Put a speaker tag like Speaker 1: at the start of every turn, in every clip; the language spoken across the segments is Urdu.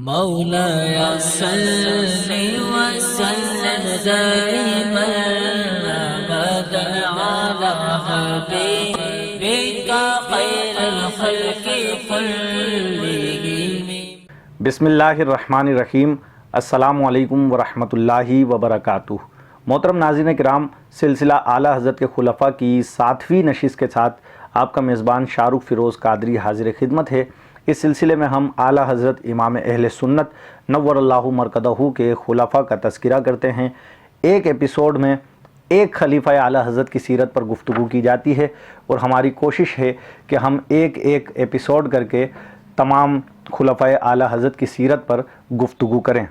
Speaker 1: مولاي صل وسلم دائما ابدا على حبيبك خير الخلق كلهم۔
Speaker 2: بسم اللہ الرحمن الرحیم۔ السلام علیکم ورحمۃ اللہ وبرکاتہ۔ محترم ناظرین کرام، سلسلہ اعلیٰ حضرت کے خلفاء کی 7ویں نشست کے ساتھ آپ کا میزبان شاہ رخ فیروز قادری حاضر خدمت ہے۔ اس سلسلے میں ہم اعلیٰ حضرت امام اہل سنت نور اللہ مرکزہ کے خلفاء کا تذکرہ کرتے ہیں۔ ایک ایپیسوڈ میں ایک خلیفہ اعلیٰ حضرت کی سیرت پر گفتگو کی جاتی ہے اور ہماری کوشش ہے کہ ہم ایک ایپیسوڈ کر کے تمام خلفائے اعلیٰ حضرت کی سیرت پر گفتگو کریں۔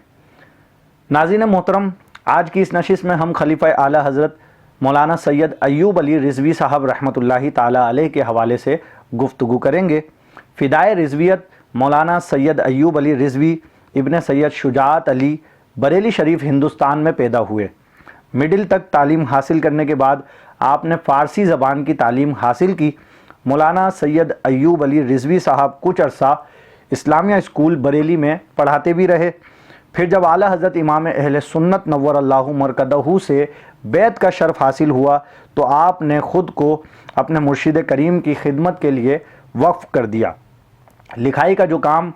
Speaker 2: ناظرین محترم، آج کی اس نشست میں ہم خلیفہ اعلیٰ حضرت مولانا سید ایوب علی رضوی صاحب رحمۃ اللہ تعالیٰ علیہ کے حوالے سے گفتگو کریں گے۔ فدائے رضویت مولانا سید ایوب علی رضوی ابن سید شجاعت علی بریلی شریف ہندوستان میں پیدا ہوئے۔ مڈل تک تعلیم حاصل کرنے کے بعد آپ نے فارسی زبان کی تعلیم حاصل کی۔ مولانا سید ایوب علی رضوی صاحب کچھ عرصہ اسلامیہ اسکول بریلی میں پڑھاتے بھی رہے۔ پھر جب اعلیٰ حضرت امام اہل سنت نور اللہ مرکزہ سے بیعت کا شرف حاصل ہوا تو آپ نے خود کو اپنے مرشد کریم کی خدمت کے لیے وقف کر دیا۔ لکھائی کا جو کام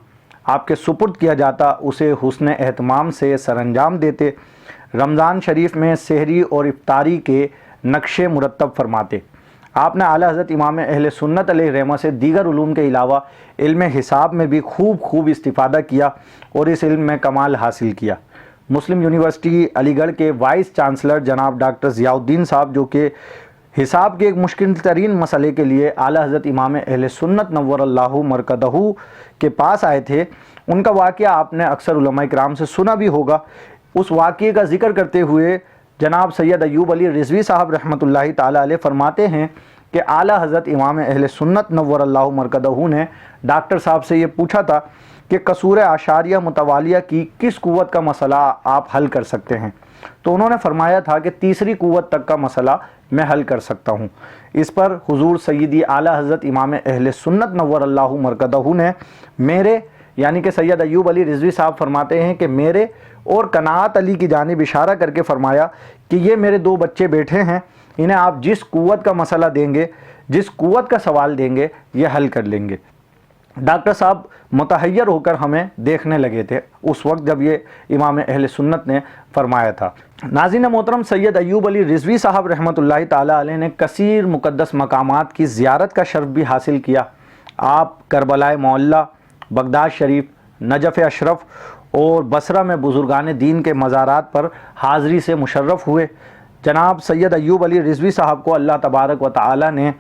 Speaker 2: آپ کے سپرد کیا جاتا اسے حسن اہتمام سے سر انجام دیتے۔ رمضان شریف میں سحری اور افطاری کے نقشے مرتب فرماتے۔ آپ نے اعلیٰ حضرت امام اہل سنت علیہ رحمہ سے دیگر علوم کے علاوہ علم حساب میں بھی خوب استفادہ کیا اور اس علم میں کمال حاصل کیا۔ مسلم یونیورسٹی علی گڑھ کے وائس چانسلر جناب ڈاکٹر ضیاء الدین صاحب، جو کہ حساب کے ایک مشکل ترین مسئلے کے لیے اعلیٰ حضرت امام اہل سنت نور اللہ مرکزہ کے پاس آئے تھے، ان کا واقعہ آپ نے اکثر علماء کرام سے سنا بھی ہوگا۔ اس واقعے کا ذکر کرتے ہوئے جناب سید ایوب علی رضوی صاحب رحمۃ اللہ تعالیٰ علیہ فرماتے ہیں کہ اعلیٰ حضرت امام اہل سنت نور اللہ مرکزہ نے ڈاکٹر صاحب سے یہ پوچھا تھا کہ قصور اعشاریہ متوالیہ کی کس قوت کا مسئلہ آپ حل کر سکتے ہیں، تو انہوں نے فرمایا تھا کہ تیسری قوت تک کا مسئلہ میں حل کر سکتا ہوں۔ اس پر حضور سیدی اعلیٰ حضرت امام اہل سنت نور اللہ مرکزہ نے میرے یعنی کہ سید ایوب علی رضوی صاحب فرماتے ہیں کہ میرے اور قناعت علی کی جانب اشارہ کر کے فرمایا کہ یہ میرے 2 بچے بیٹھے ہیں، انہیں آپ جس قوت کا مسئلہ دیں گے، جس قوت کا سوال دیں گے، یہ حل کر لیں گے۔ ڈاکٹر صاحب متحیر ہو کر ہمیں دیکھنے لگے تھے اس وقت جب یہ امام اہل سنت نے فرمایا تھا۔ ناظرین محترم، سید ایوب علی رضوی صاحب رحمۃ اللہ تعالیٰ علیہ نے کثیر مقدس مقامات کی زیارت کا شرف بھی حاصل کیا۔ آپ کربلائے معلیٰ، بغداد شریف، نجف اشرف اور بصرہ میں بزرگان دین کے مزارات پر حاضری سے مشرف ہوئے۔ جناب سید ایوب علی رضوی صاحب کو اللہ تبارک و تعالیٰ نے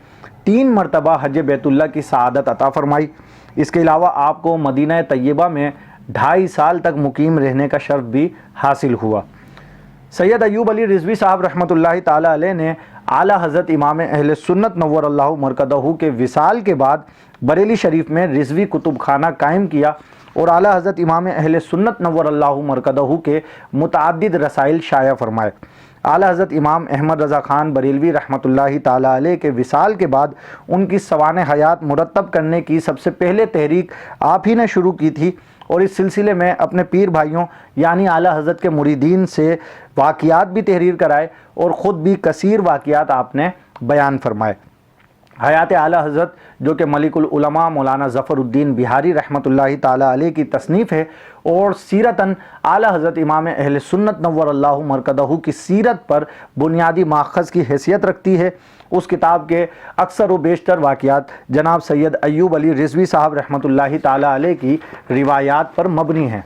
Speaker 2: 3 مرتبہ حج بیت اللہ کی سعادت عطا فرمائی۔ اس کے علاوہ آپ کو مدینہ طیبہ میں 2.5 سال تک مقیم رہنے کا شرف بھی حاصل ہوا۔ سید ایوب علی رضوی صاحب رحمۃ اللہ تعالیٰ علیہ نے اعلیٰ حضرت امام اہل سنت نور اللہ مرکزہ کے وصال کے بعد بریلی شریف میں رضوی کتب خانہ قائم کیا اور اعلیٰ حضرت امام اہل سنت نور اللہ مرکزہ کے متعدد رسائل شائع فرمائے۔ اعلیٰ حضرت امام احمد رضا خان بریلوی رحمۃ اللہ تعالیٰ علیہ کے وصال کے بعد ان کی سوانح حیات مرتب کرنے کی سب سے پہلے تحریک آپ ہی نے شروع کی تھی اور اس سلسلے میں اپنے پیر بھائیوں یعنی اعلیٰ حضرت کے مریدین سے واقعات بھی تحریر کرائے اور خود بھی کثیر واقعات آپ نے بیان فرمائے۔ حیات اعلیٰ حضرت، جو کہ ملک العلماء مولانا ظفر الدین بہاری رحمۃ اللہ تعالیٰ علیہ کی تصنیف ہے اور سیرتاً اعلیٰ حضرت امام اہل سنت نور اللہ مرکزہ کی سیرت پر بنیادی ماخذ کی حیثیت رکھتی ہے، اس کتاب کے اکثر و بیشتر واقعات جناب سید ایوب علی رضوی صاحب رحمۃ اللہ تعالیٰ علیہ کی روایات پر مبنی ہیں۔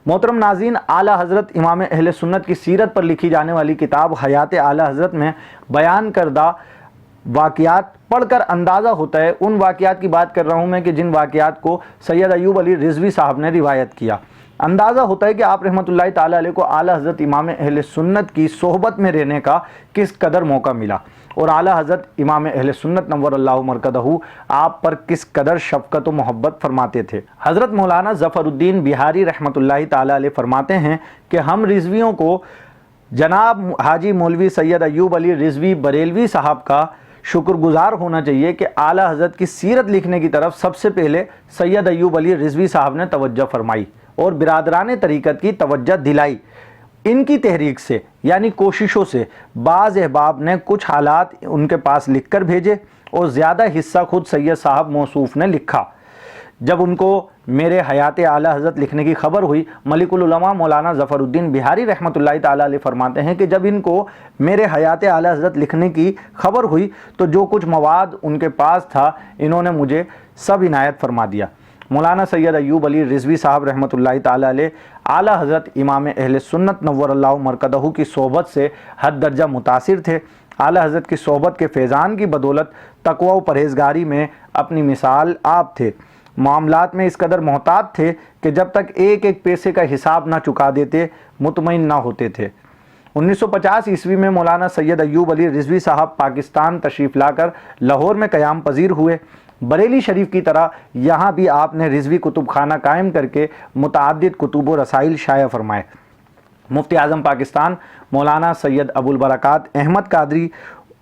Speaker 2: محترم ناظرین، اعلیٰ حضرت امام اہل سنت کی سیرت پر لکھی جانے والی کتاب حیات اعلیٰ حضرت میں بیان کردہ واقعات پڑھ کر اندازہ ہوتا ہے، ان واقعات کی بات کر رہا ہوں میں کہ جن واقعات کو سید ایوب علی رضوی صاحب نے روایت کیا، اندازہ ہوتا ہے کہ آپ رحمۃ اللہ تعالیٰ علیہ کو اعلیٰ حضرت امام اہل سنت کی صحبت میں رہنے کا کس قدر موقع ملا اور اعلیٰ حضرت امام اہل سنت نور اللہ مرکزہ آپ پر کس قدر شفقت و محبت فرماتے تھے۔ حضرت مولانا ظفر الدین بہاری رحمۃ اللہ تعالیٰ علیہ فرماتے ہیں کہ ہم رضویوں کو جناب حاجی مولوی سید ایوب علی رضوی بریلوی صاحب کا شکر گزار ہونا چاہیے کہ اعلیٰ حضرت کی سیرت لکھنے کی طرف سب سے پہلے سید ایوب علی رضوی صاحب نے توجہ فرمائی اور برادران طریقت کی توجہ دلائی۔ ان کی تحریک سے یعنی کوششوں سے بعض احباب نے کچھ حالات ان کے پاس لکھ کر بھیجے اور زیادہ حصہ خود سید صاحب موصوف نے لکھا۔ جب ان کو میرے حیات اعلیٰ حضرت لکھنے کی خبر ہوئی، ملک العلماء مولانا ظفر الدین بہاری رحمۃ اللہ تعالیٰ علیہ فرماتے ہیں کہ جب ان کو میرے حیات اعلیٰ حضرت لکھنے کی خبر ہوئی تو جو کچھ مواد ان کے پاس تھا انہوں نے مجھے سب عنایت فرما دیا۔ مولانا سید ایوب علی رضوی صاحب رحمۃ اللہ تعالیٰ علیہ اعلیٰ حضرت امام اہل سنت نور اللہ مرکزہ کی صحبت سے حد درجہ متاثر تھے۔ اعلیٰ حضرت کی صحبت کے فیضان کی بدولت تقوی و پرہیزگاری میں اپنی مثال آپ تھے۔ معاملات میں اس قدر محتاط تھے کہ جب تک ایک ایک پیسے کا حساب نہ چکا دیتے مطمئن نہ ہوتے تھے۔ 1950 عیسوی میں مولانا سید ایوب علی رضوی صاحب پاکستان تشریف لا کر لاہور میں قیام پذیر ہوئے۔ بریلی شریف کی طرح یہاں بھی آپ نے رضوی کتب خانہ قائم کر کے متعدد کتب و رسائل شائع فرمائے۔ مفتی اعظم پاکستان مولانا سید ابوالبرکات احمد قادری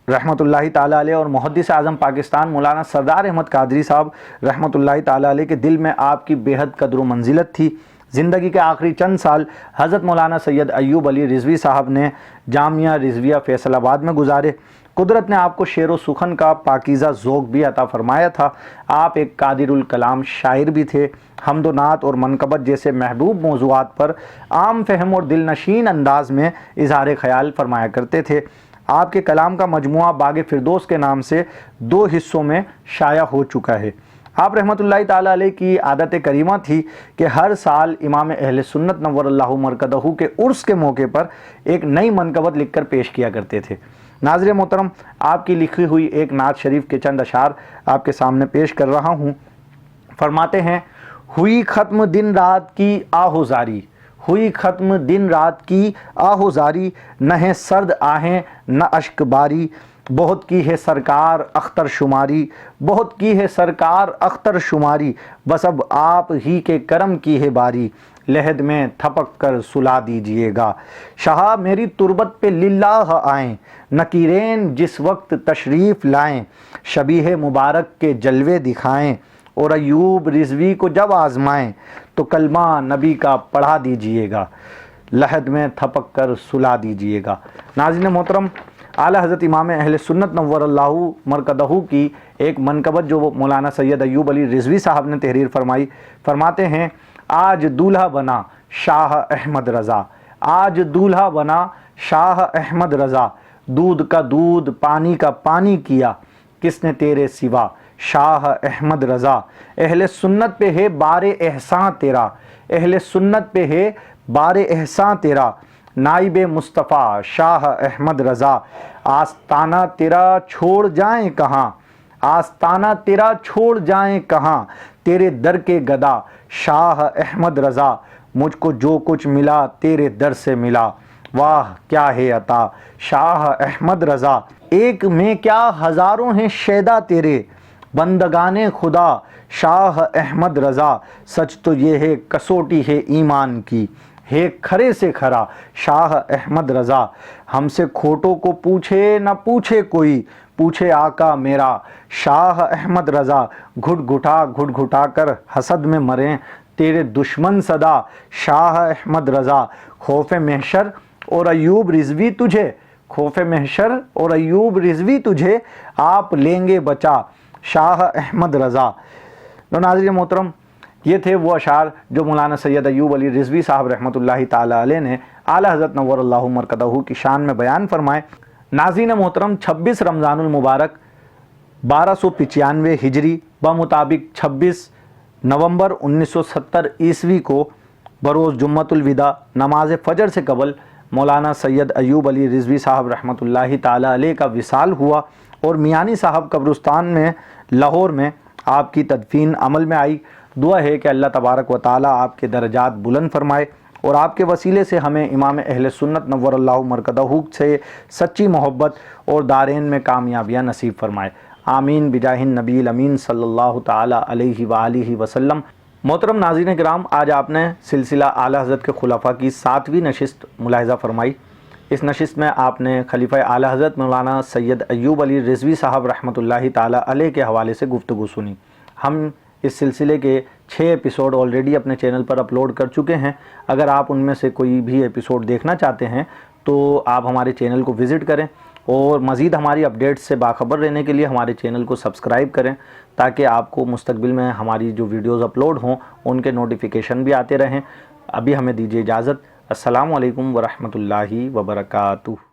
Speaker 2: رحمۃ اللہ تعالیٰ علیہ اور محدث اعظم پاکستان مولانا سردار احمد قادری صاحب رحمۃ اللہ تعالیٰ علیہ کے دل میں آپ کی بے حد قدر و منزلت تھی۔ زندگی کے آخری چند سال حضرت مولانا سید ایوب علی رضوی صاحب نے جامعہ رضویہ فیصل آباد میں گزارے۔ قدرت نے آپ کو شعر و سخن کا پاکیزہ ذوق بھی عطا فرمایا تھا۔ آپ ایک قادر الکلام شاعر بھی تھے۔ حمد و نعت اور منقبت جیسے محبوب موضوعات پر عام فہم اور دل نشین انداز میں اظہار خیال فرمایا کرتے تھے۔ آپ کے کلام کا مجموعہ باغ فردوس کے نام سے 2 حصوں میں شائع ہو چکا ہے۔ آپ رحمۃ اللہ تعالیٰ علیہ کی عادت کریمہ تھی کہ ہر سال امام اہل سنت نور اللہ مرکزہ کے عرس کے موقع پر ایک نئی منقبت لکھ کر پیش کیا کرتے تھے۔ ناظر محترم، آپ کی لکھی ہوئی ایک نعت شریف کے چند اشعار آپ کے سامنے پیش کر رہا ہوں۔ فرماتے ہیں، ہوئی ختم دن رات کی آہوزاری، ہوئی ختم دن رات کی آہوزاری، نہ ہے سرد آہیں نہ اشک باری، بہت کی ہے سرکار اختر شماری، بہت کی ہے سرکار اختر شماری، بس اب آپ ہی کے کرم کی ہے باری، لحد میں تھپک کر سلا دیجئے گا، شاہ میری تربت پہ للہ آئیں، نکیرین جس وقت تشریف لائیں، شبیہ مبارک کے جلوے دکھائیں، اور ایوب رضوی کو جب آزمائیں تو کلمہ نبی کا پڑھا دیجئے گا، لحد میں تھپک کر سلا دیجئے گا۔ ناظرین محترم، اعلیٰ حضرت امام اہل سنت نور اللہ مرکزہ کی ایک منقبت جو مولانا سید ایوب علی رضوی صاحب نے تحریر فرمائی، فرماتے ہیں، آج دولہا بنا شاہ احمد رضا، آج دولہا بنا شاہ احمد رضا، دودھ کا دودھ پانی کا پانی کیا، کس نے تیرے سوا شاہ احمد رضا، اہل سنت پہ ہے بار احسان تیرا، اہل سنت پہ ہے بار احسان تیرا، نائب مصطفیٰ شاہ احمد رضا، آستانہ تیرا چھوڑ جائیں کہاں، آستانہ تیرا چھوڑ جائیں کہاں، تیرے در کے گدا شاہ احمد رضا، مجھ کو جو کچھ ملا تیرے در سے ملا، واہ کیا ہے عطا شاہ احمد رضا، ایک میں کیا ہزاروں ہیں شیدا تیرے، بندگان خدا شاہ احمد رضا، سچ تو یہ ہے کسوٹی ہے ایمان کی، ہے کھرے سے کھرا شاہ احمد رضا، ہم سے کھوٹوں کو پوچھے نہ پوچھے کوئی، پوچھے آقا میرا شاہ احمد رضا، گھٹ گھٹا کر حسد میں مریں تیرے دشمن صدا شاہ احمد رضا، خوف محشر اور ایوب رضوی تجھے، خوف محشر اور ایوب رضوی تجھے، آپ لیں گے بچا شاہ احمد رضا۔ ناظرین محترم، یہ تھے وہ اشعار جو مولانا سید ایوب علی رضوی صاحب رحمۃ اللہ تعالیٰ علیہ نے اعلیٰ حضرت نور اللہ مرکزہ کی شان میں بیان فرمائے۔ ناظرین محترم، 26 رمضان المبارک 1295 ہجری بمطابق 26 نومبر 1970 عیسوی کو بروز جمعۃ الوداع نماز فجر سے قبل مولانا سید ایوب علی رضوی صاحب رحمۃ اللہ تعالیٰ علیہ کا وصال ہوا اور میانی صاحب قبرستان میں لاہور میں آپ کی تدفین عمل میں آئی۔ دعا ہے کہ اللہ تبارک و تعالیٰ آپ کے درجات بلند فرمائے اور آپ کے وسیلے سے ہمیں امام اہل سنت نور اللہ مرکزہ سے سچی محبت اور دارین میں کامیابیاں نصیب فرمائے، آمین بجاہ النبی الامین صلی اللہ تعالیٰ علیہ وآلہ وسلم۔ محترم ناظرین کرام، آج آپ نے سلسلہ اعلیٰ حضرت کے خلفاء کی 7ویں نشست ملاحظہ فرمائی۔ اس نشست میں آپ نے خلیفہ اعلیٰ حضرت مولانا سید ایوب علی رضوی صاحب رحمۃ اللہ تعالیٰ علیہ کے حوالے سے گفتگو سنی۔ ہم اس سلسلے کے 6 ایپیسوڈ آلریڈی اپنے چینل پر اپلوڈ کر چکے ہیں۔ اگر آپ ان میں سے کوئی بھی ایپیسوڈ دیکھنا چاہتے ہیں تو آپ ہمارے چینل کو وزٹ کریں، اور مزید ہماری اپڈیٹس سے باخبر رہنے کے لیے ہمارے چینل کو سبسکرائب کریں، تاکہ آپ کو مستقبل میں ہماری جو ویڈیوز اپلوڈ ہوں ان کے نوٹیفیکیشن بھی آتے رہیں۔ ابھی ہمیں دیجیے اجازت۔ السلام علیکم ورحمۃ اللہ وبرکاتہ۔